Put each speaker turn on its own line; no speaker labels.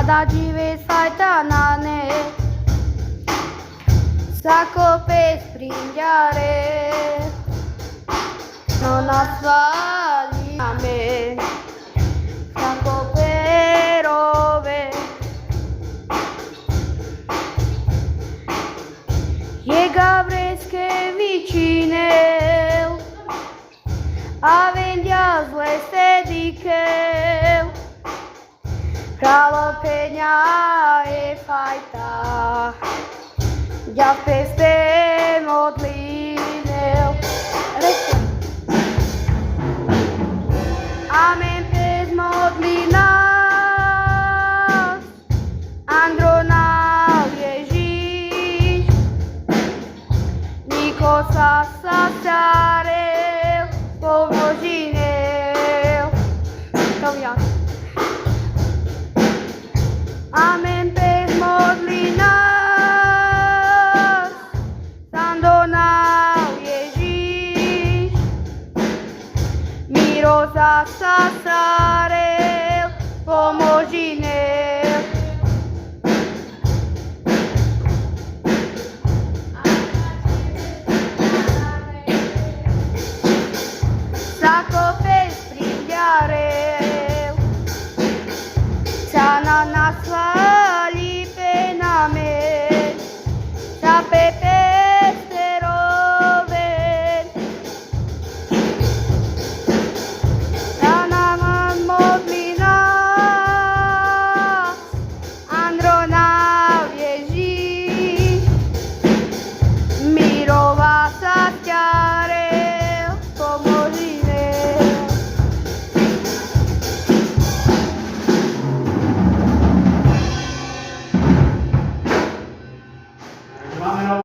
da dive satanane, sakope springiare, non asfaliame, sakope rove, je gavreske vicine, avendia zle sedike, Kralopenja je fajta, ja peste modline. Amen pes modlina, Andronal Ježíš, niko sa starel, pomožinel. Amen pes modlina, Andronal Ježíš, miro sa starel, pomožinel. Sakope springiare, sana na sva